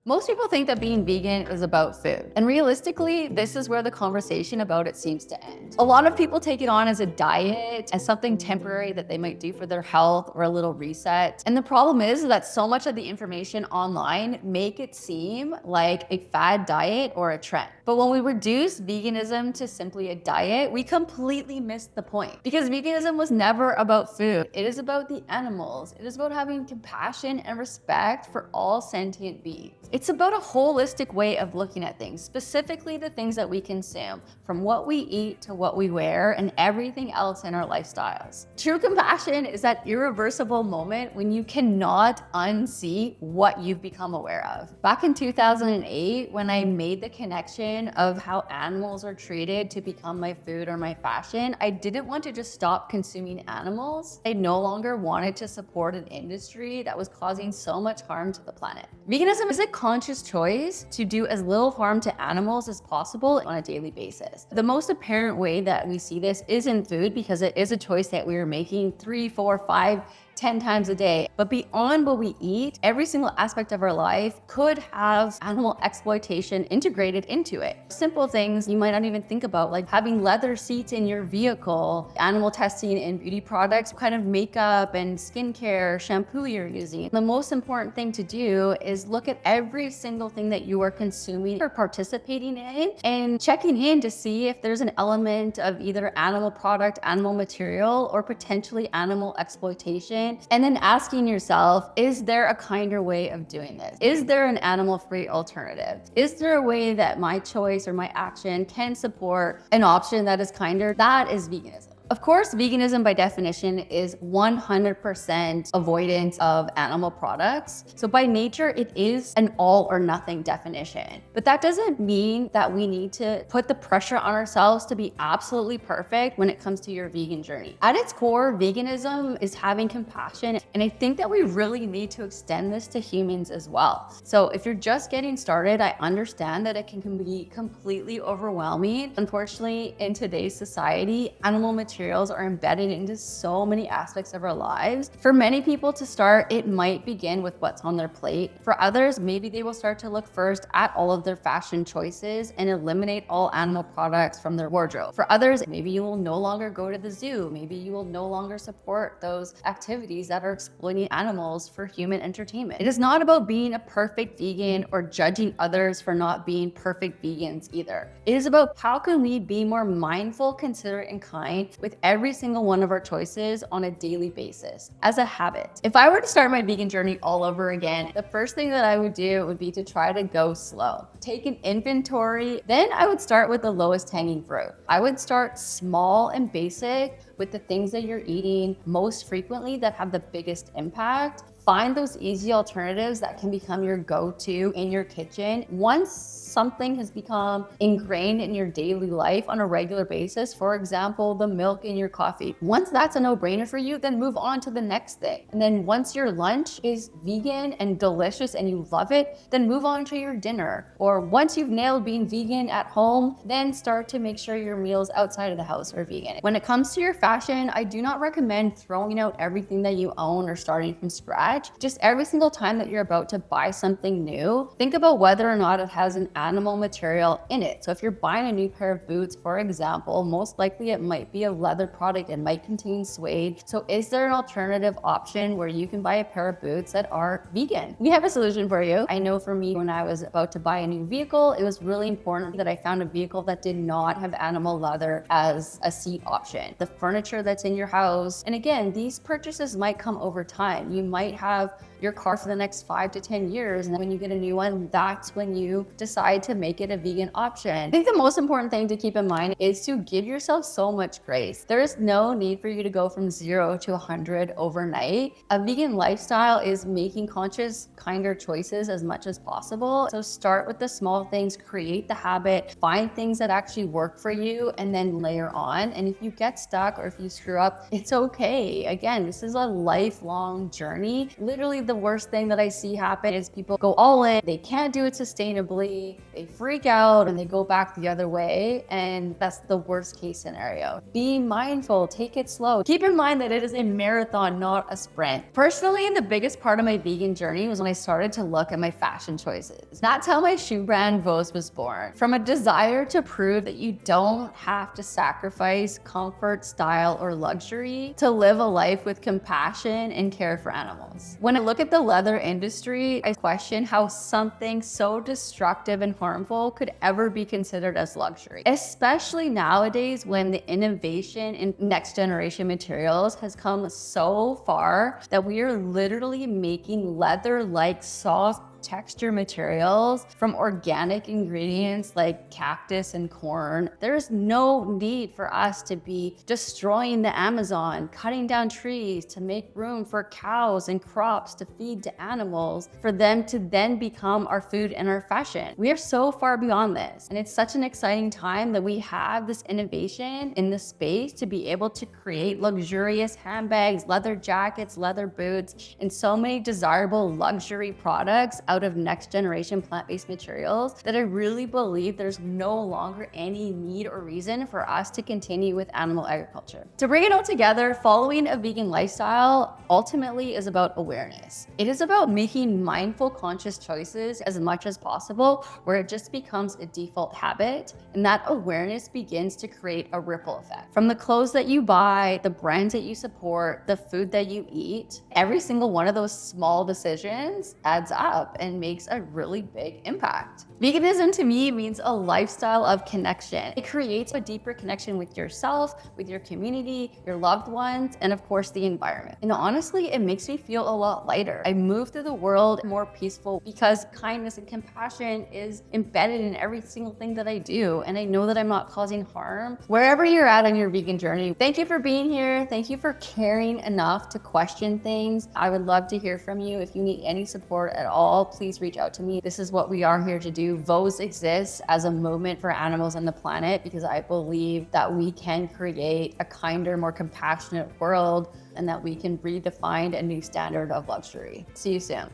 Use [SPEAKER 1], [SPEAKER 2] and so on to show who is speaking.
[SPEAKER 1] Most people think that being vegan is about food. And realistically, this is where the conversation about it seems to end. A lot of people take it on as a diet, as something temporary that they might do for their health or a little reset. And the problem is that so much of the information online make it seem like a fad diet or a trend. But when we reduce veganism to simply a diet, we completely miss the point. Because veganism was never about food. It is about the animals. It is about having compassion and respect for all sentient beings. It's about a holistic way of looking at things, specifically the things that we consume, from what we eat to what we wear and everything else in our lifestyles. True compassion is that irreversible moment when you cannot unsee what you've become aware of. Back in 2008, when I made the connection of how animals are treated to become my food or my fashion, I didn't want to just stop consuming animals. I no longer wanted to support an industry that was causing so much harm to the planet. Veganism is a conscious choice to do as little harm to animals as possible on a daily basis. The most apparent way that we see this is in food, because it is a choice that we are making 3, 4, 5, 10 times a day. But beyond what we eat, every single aspect of our life could have animal exploitation integrated into it. Simple things you might not even think about, like having leather seats in your vehicle, animal testing in beauty products, what kind of makeup and skincare, shampoo you're using. The most important thing to do is look at every single thing that you are consuming or participating in and checking in to see if there's an element of either animal product, animal material, or potentially animal exploitation. And then asking yourself, is there a kinder way of doing this? Is there an animal-free alternative? Is there a way that my choice or my action can support an option that is kinder? That is veganism. Of course, veganism by definition is 100% avoidance of animal products. So by nature, it is an all or nothing definition. But that doesn't mean that we need to put the pressure on ourselves to be absolutely perfect when it comes to your vegan journey. At its core, veganism is having compassion. And I think that we really need to extend this to humans as well. So if you're just getting started, I understand that it can be completely overwhelming. Unfortunately, in today's society, animal materials are embedded into so many aspects of our lives. For many people to start, it might begin with what's on their plate. For others, maybe they will start to look first at all of their fashion choices and eliminate all animal products from their wardrobe. For others, maybe you will no longer go to the zoo. Maybe you will no longer support those activities that are exploiting animals for human entertainment. It is not about being a perfect vegan or judging others for not being perfect vegans either. It is about how can we be more mindful, considerate, and kind with every single one of our choices on a daily basis as a habit. If I were to start my vegan journey all over again, the first thing that I would do would be to try to go slow. Take an inventory, then I would start with the lowest hanging fruit. I would start small and basic with the things that you're eating most frequently that have the biggest impact. Find those easy alternatives that can become your go-to in your kitchen. Once something has become ingrained in your daily life on a regular basis, for example, the milk in your coffee, once that's a no-brainer for you, then move on to the next thing. And then once your lunch is vegan and delicious and you love it, then move on to your dinner. Or once you've nailed being vegan at home, then start to make sure your meals outside of the house are vegan. When it comes to your fashion, I do not recommend throwing out everything that you own or starting from scratch. Just every single time that you're about to buy something new, think about whether or not it has an animal material in it. So if you're buying a new pair of boots, for example, most likely it might be a leather product. It might contain suede. So is there an alternative option where you can buy a pair of boots that are vegan? We have a solution for you. I know for me, when I was about to buy a new vehicle, it was really important that I found a vehicle that did not have animal leather as a seat option. The furniture that's in your house, and again, these purchases might come over time. You might have your car for the next 5 to 10 years. And then when you get a new one, that's when you decide to make it a vegan option. I think the most important thing to keep in mind is to give yourself so much grace. There is no need for you to go from 0 to 100 overnight. A vegan lifestyle is making conscious, kinder choices as much as possible. So start with the small things, create the habit, find things that actually work for you, and then layer on. And if you get stuck or if you screw up, it's okay. Again, this is a lifelong journey. Literally, the worst thing that I see happen is people go all in, they can't do it sustainably, they freak out and they go back the other way. And that's the worst case scenario. Be mindful, take it slow. Keep in mind that it is a marathon, not a sprint. Personally, the biggest part of my vegan journey was when I started to look at my fashion choices. That's how my shoe brand Vose was born. From a desire to prove that you don't have to sacrifice comfort, style, or luxury to live a life with compassion and care for animals. When I look at the leather industry, I question how something so destructive and harmful could ever be considered as luxury, especially nowadays when the innovation in next generation materials has come so far that we are literally making leather-like soft texture materials from organic ingredients like cactus and corn. There's no need for us to be destroying the Amazon, cutting down trees to make room for cows and crops to feed to animals, for them to then become our food and our fashion. We are so far beyond this, and it's such an exciting time that we have this innovation in the space to be able to create luxurious handbags, leather jackets, leather boots, and so many desirable luxury products out of next generation plant-based materials that I really believe there's no longer any need or reason for us to continue with animal agriculture. To bring it all together, following a vegan lifestyle ultimately is about awareness. It is about making mindful, conscious choices as much as possible, where it just becomes a default habit, and that awareness begins to create a ripple effect. From the clothes that you buy, the brands that you support, the food that you eat, every single one of those small decisions adds up and makes a really big impact. Veganism to me means a lifestyle of connection. It creates a deeper connection with yourself, with your community, your loved ones, and of course the environment. And honestly, it makes me feel a lot lighter. I move through the world more peaceful because kindness and compassion is embedded in every single thing that I do. And I know that I'm not causing harm wherever you're at on your vegan journey. Thank you for being here. Thank you for caring enough to question things. I would love to hear from you. If you need any support at all, please reach out to me. This is what we are here to do. Vose exists as a movement for animals and the planet because I believe that we can create a kinder, more compassionate world and that we can redefine a new standard of luxury. See you soon.